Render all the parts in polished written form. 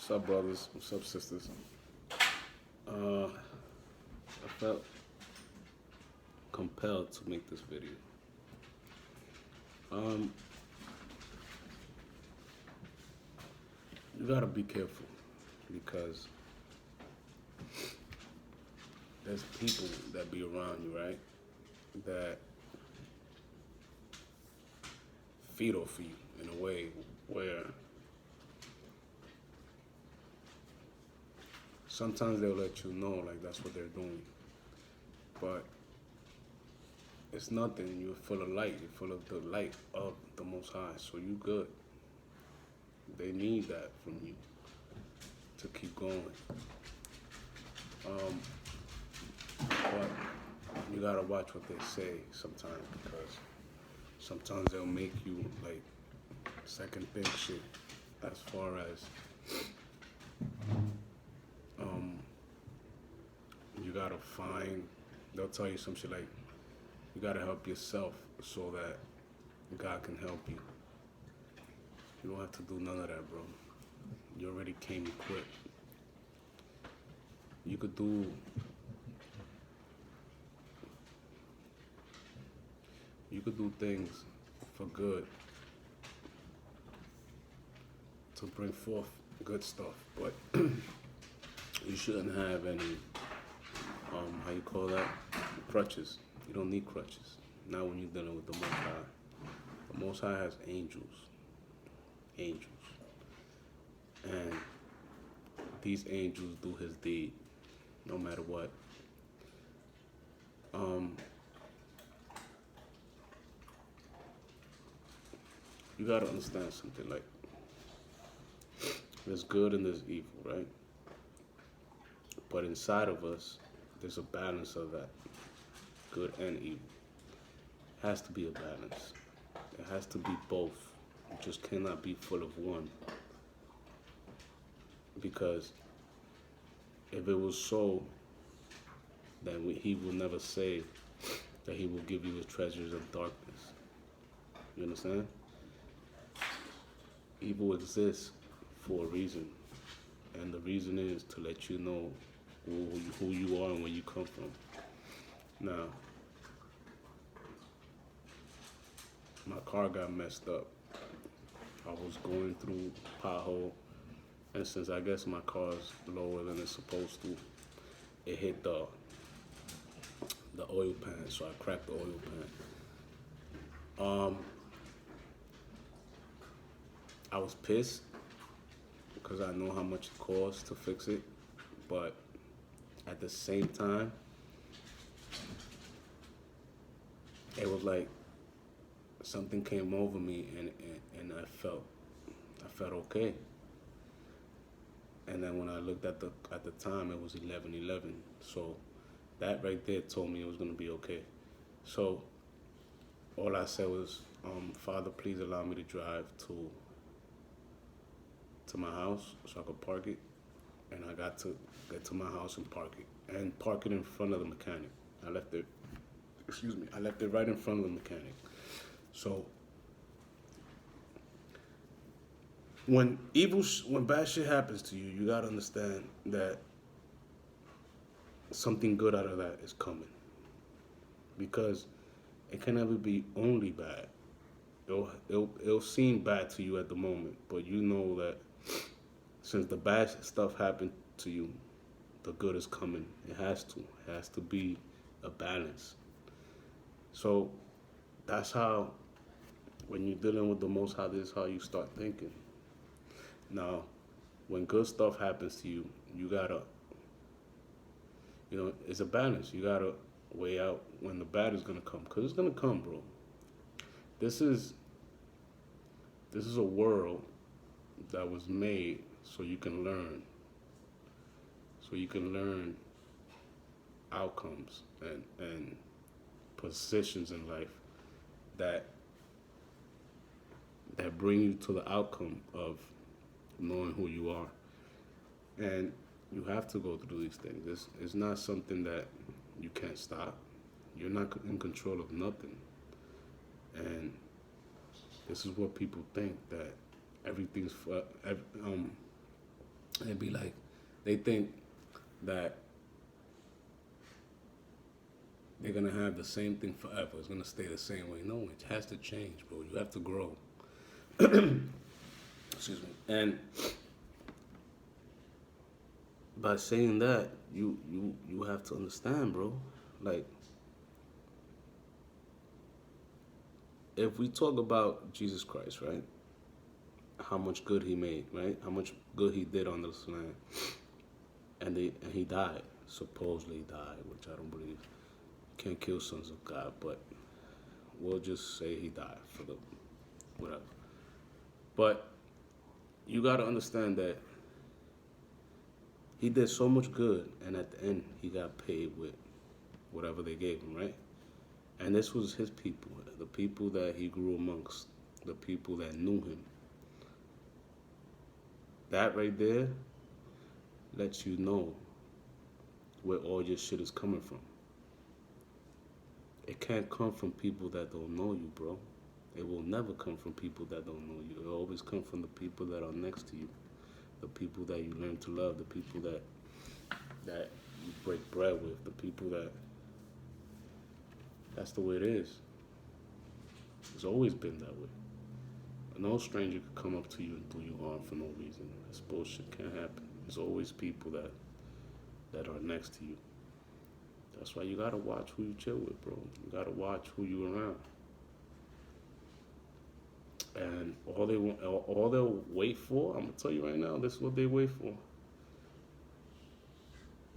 What's up, brothers? What's up, sisters? I felt compelled to make this video. Um, you gotta be careful because there's people that be around you, right? That feed off of you in a way where sometimes they'll let you know like that's what they're doing, but it's nothing. You're full of light. You're full of the light of the Most High. So you good. They need that from you to keep going. But you gotta watch what they say sometimes because sometimes they'll make you like second think shit as far as um you gotta find. They'll tell you some shit like you gotta help yourself so that God can help you. You don't have to do none of that, bro. You already came equipped. You could do things for good to bring forth good stuff, but you shouldn't have any how you call that, crutches. You don't need crutches. Not when you're dealing with the Most High. The Most High has angels, and these angels do His deed, no matter what. You gotta understand something. Like, there's good and there's evil, right? But inside of us, there's a balance of that, good and evil. It has to be a balance. It has to be both. You just cannot be full of one. Because if it was so, then He will never say that He will give you His treasures of darkness. You understand? Evil exists for a reason. And the reason is to let you know who you are and where you come from. Now, my car got messed up. I was going through pothole, and since I guess my car's lower than it's supposed to, it hit the oil pan, so I cracked the oil pan. I was pissed because I know how much it costs to fix it, but at the same time, it was like something came over me, and I felt okay. And then when I looked at the time, it was 11:11. So that right there told me it was gonna be okay. So all I said was, Father, please allow me to drive to my house so I could park it. And I got to get to my house and park it in front of the mechanic. I left it right in front of the mechanic. So when bad shit happens to you, you gotta understand that something good out of that is coming, because it can never be only bad. It'll seem bad to you at the moment, but you know that since the bad stuff happened to you, the good is coming. It has to be a balance. So that's how, when you're dealing with the Most High, this is how you start thinking. Now, when good stuff happens to you, you gotta, it's a balance. You gotta weigh out when the bad is gonna come, because it's gonna come, bro. This is a world that was made so you can learn. So you can learn outcomes and positions in life that bring you to the outcome of knowing who you are. And you have to go through these things. It's not something that you can't stop. You're not in control of nothing. And this is what people think, that everything's And it'd be like, they think that they're gonna have the same thing forever. It's gonna stay the same way. No, it has to change, bro. You have to grow. Excuse me. And by saying that, you have to understand, bro. Like, if we talk about Jesus Christ, right? How much good he made, right? How much good he did on this land, and he died. Supposedly died, which I don't believe. Can't kill sons of God, but we'll just say he died for the whatever. But you got to understand that he did so much good, and at the end he got paid with whatever they gave him, right? And this was his people, the people that he grew amongst, the people that knew him. That right there lets you know where all your shit is coming from. It can't come from people that don't know you, bro. It will never come from people that don't know you. It will always come from the people that are next to you, the people that you learn to love, the people that you break bread with, the people that's the way it is. It's always been that way. No stranger could come up to you and do you harm for no reason. This bullshit can't happen. There's always people that are next to you. That's why you gotta watch who you chill with, bro. You gotta watch who you around. And all they'll wait for, I'm gonna tell you right now, this is what they wait for.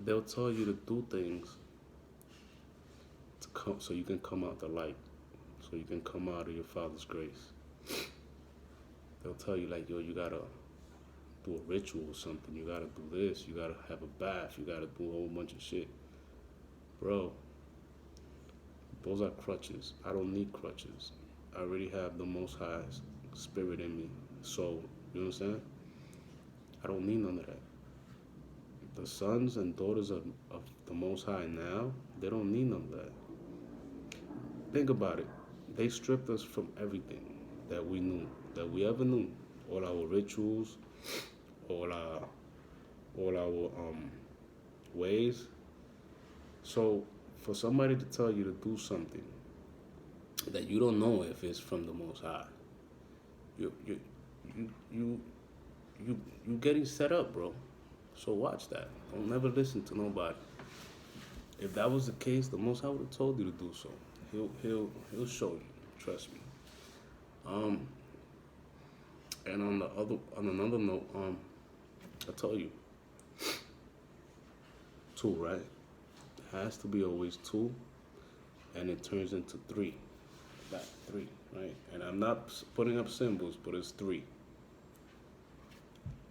They'll tell you to do things to come, so you can come out the light, so you can come out of your Father's grace. They'll tell you like, yo, you gotta do a ritual or something. You gotta do this. You gotta have a bath. You gotta do a whole bunch of shit. Bro, those are crutches. I don't need crutches. I already have the Most High's spirit in me. So, you know what I'm saying? I don't need none of that. The sons and daughters of the Most High now, they don't need none of that. Think about it. They stripped us from everything that we knew, that we ever knew. All our rituals, all our ways. So for somebody to tell you to do something that you don't know if it's from the Most High, you getting set up, bro. So watch that. Don't never listen to nobody. If that was the case, the Most High would have told you to do so. He'll show you. Trust me. And on another note, I told you, two, right? It has to be always two, and it turns into three. That three, right? And I'm not putting up symbols, but it's three.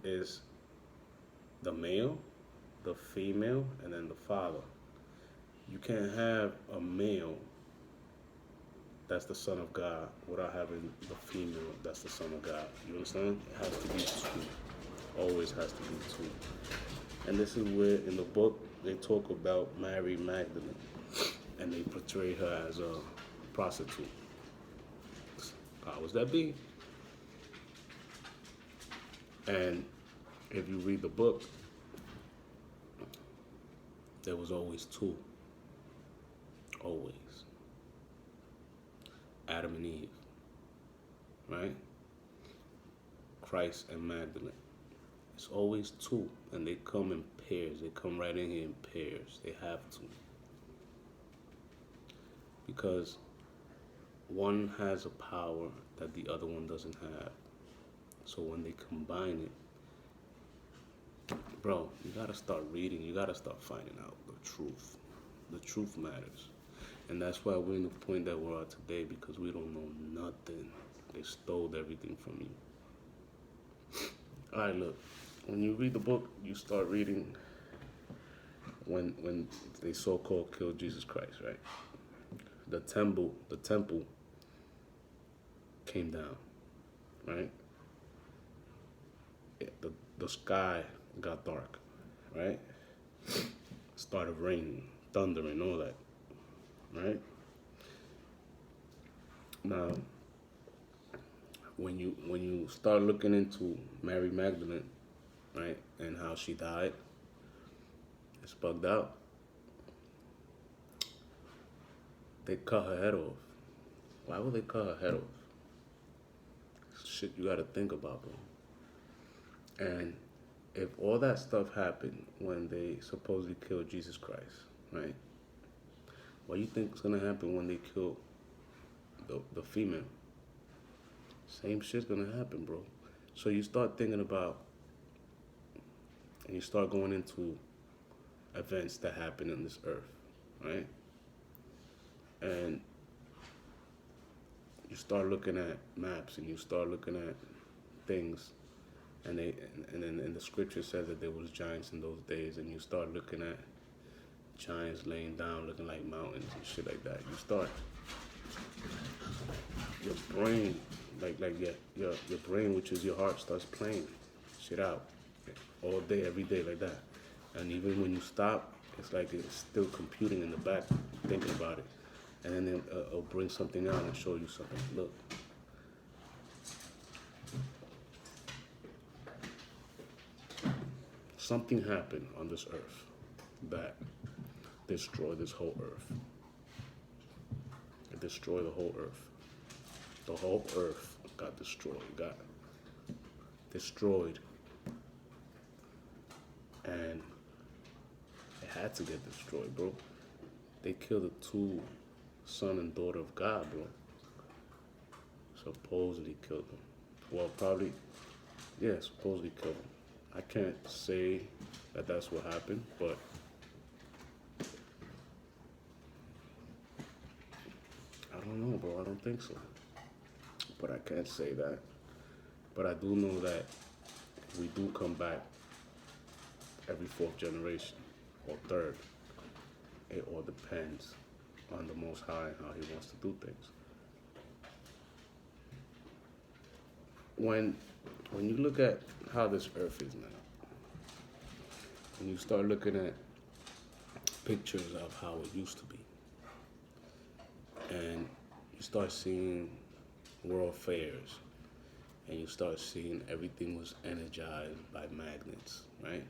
Is the male, the female, and then the father. You can't have a male that's the son of God without having the female that's the son of God. You understand? It has to be two. Always has to be two. And this is where in the book they talk about Mary Magdalene and they portray her as a prostitute. Powers that be. And if you read the book, there was always two. Always. Adam and Eve. Right? Christ and Magdalene. It's always two. And they come in pairs. They come right in here in pairs. They have to. Because one has a power that the other one doesn't have. So when they combine it, bro, you gotta start reading. You gotta start finding out the truth. The truth matters. And that's why we're in the point that we're at today, because we don't know nothing. They stole everything from you. All right, look. When you read the book, you start reading when they so-called killed Jesus Christ, right? The temple came down, right? The sky got dark, right? Started raining, thundering, all that, right? Now, when you start looking into Mary Magdalene right? And how she died. It's bugged out. They cut her head off. Why would they cut her head off? Shit you gotta think about, bro. And if all that stuff happened when they supposedly killed Jesus Christ, right? What do you think is gonna happen when they kill the female? Same shit's gonna happen, bro. So you start thinking about, and you start going into events that happen in this earth, right? And you start looking at maps and you start looking at things, and then the scripture says that there was giants in those days, and you start looking at giants laying down looking like mountains and shit like that. You start your brain, your brain, which is your heart, starts playing shit out all day, every day, like that. And even when you stop, it's like it's still computing in the back, thinking about it. And then it'll bring something out and show you something. Look. Something happened on this earth that destroyed this whole earth. It destroyed the whole earth. The whole earth got destroyed, And it had to get destroyed, bro. They killed the two son and daughter of God, bro. Supposedly killed them. Well, probably, yeah, supposedly killed them. I can't say that that's what happened, but I don't know, bro. I don't think so. But I can't say that. But I do know that we do come back every fourth generation or third. It all depends on the Most High and how He wants to do things. When you look at how this earth is now, when you start looking at pictures of how it used to be, and you start seeing world fairs, and you start seeing everything was energized by magnets, right?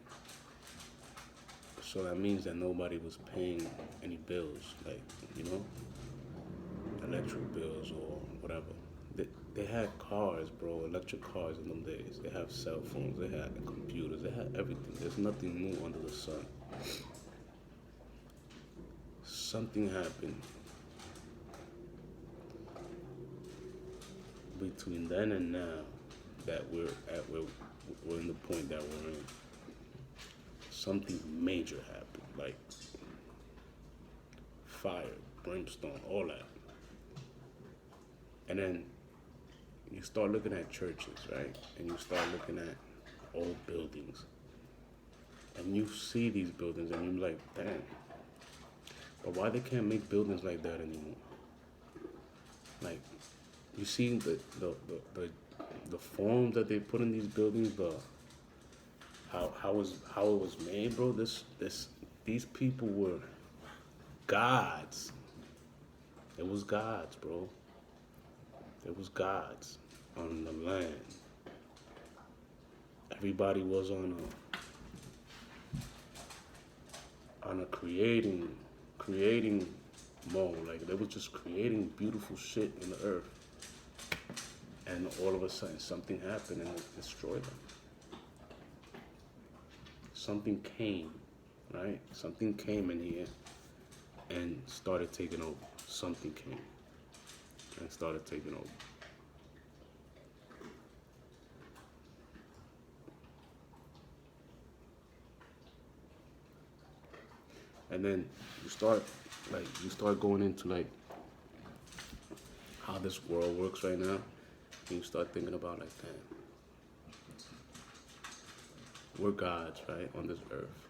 So that means that nobody was paying any bills, like, electric bills or whatever. They had cars, bro, electric cars in them days. They have cell phones, they had computers, they had everything. There's nothing new under the sun. Something happened between then and now that we're in the point that we're in. Something major happened, like fire, brimstone, all that. And then you start looking at churches, right? And you start looking at old buildings. And you see these buildings and you're like, damn. But why they can't make buildings like that anymore? Like, you see the forms that they put in these buildings, how it was made, bro. These people were gods. It was gods, bro. It was gods on the land. Everybody was on a creating mode. Like, they was just creating beautiful shit in the earth. And all of a sudden something happened and it destroyed them. Something came, right? Something came in here and started taking over. Something came and started taking over. And then you start going into like how this world works right now, and you start thinking about like, damn, we're gods, right, on this earth,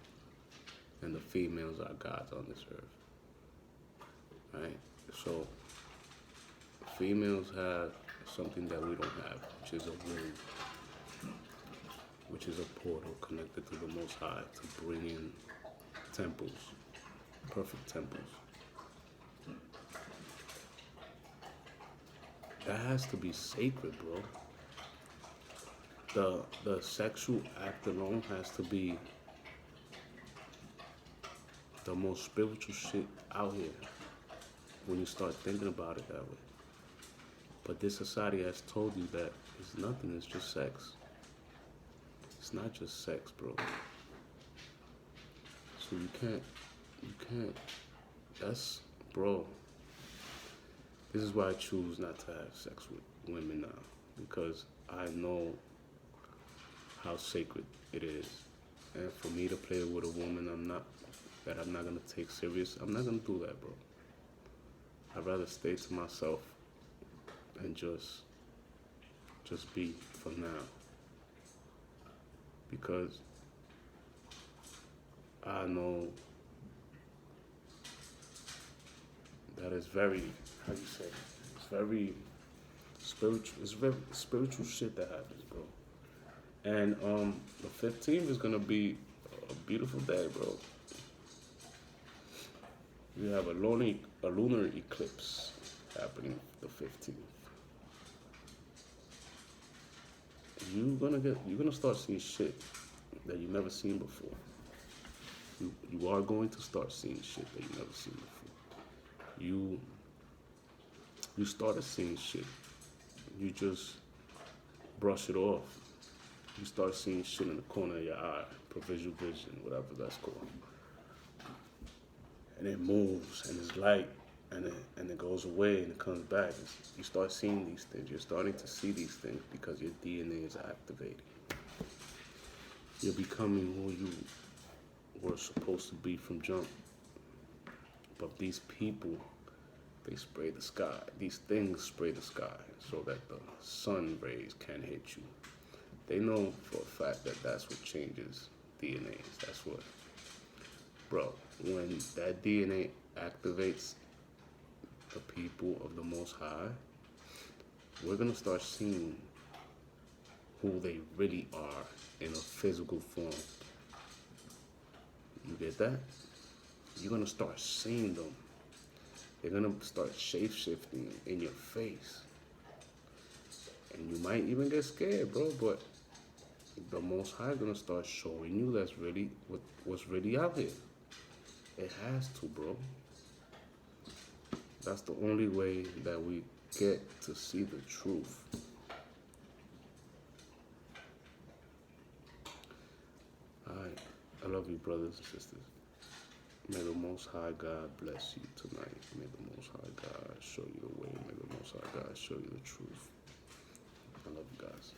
and the females are gods on this earth, right? So females have something that we don't have, which is a womb, which is a portal connected to the Most High to bring in temples, perfect temples. That has to be sacred, bro. The sexual act alone has to be the most spiritual shit out here when you start thinking about it that way. But this society has told you that it's nothing, it's just sex. It's not just sex, bro. So you can't, that's, bro, this is why I choose not to have sex with women now. Because I know how sacred it is. And for me to play with a woman I'm not gonna take serious, I'm not gonna do that, bro. I'd rather stay to myself and just be for now. Because I know that it's very, how you say, it's very spiritual. It's very spiritual shit that happens, bro. And the 15th is gonna be a beautiful day, bro. We have a lunar eclipse happening the 15th. You're gonna start seeing shit that you never seen before. You are going to start seeing shit that you never seen before. You started seeing shit. You just brush it off. You start seeing shit in the corner of your eye, provisional vision, whatever that's called. And it moves and it's light and it goes away and it comes back. You start seeing these things. You're starting to see these things because your DNA is activating. You're becoming who you were supposed to be from jump. But these people, they spray the sky. These things spray the sky so that the sun rays can't hit you. They know for a fact that that's what changes DNAs. That's what, bro, when that DNA activates the people of the Most High, we're gonna start seeing who they really are in a physical form. You get that? You're gonna start seeing them. They're gonna start shape shifting in your face. And you might even get scared, bro, but the Most High is gonna start showing you that's really what's really out here. It has to, bro. That's the only way that we get to see the truth. Alright, I love you, brothers and sisters. May the Most High God bless you tonight. May the Most High God show you the way. May the Most High God show you the truth. I love you guys.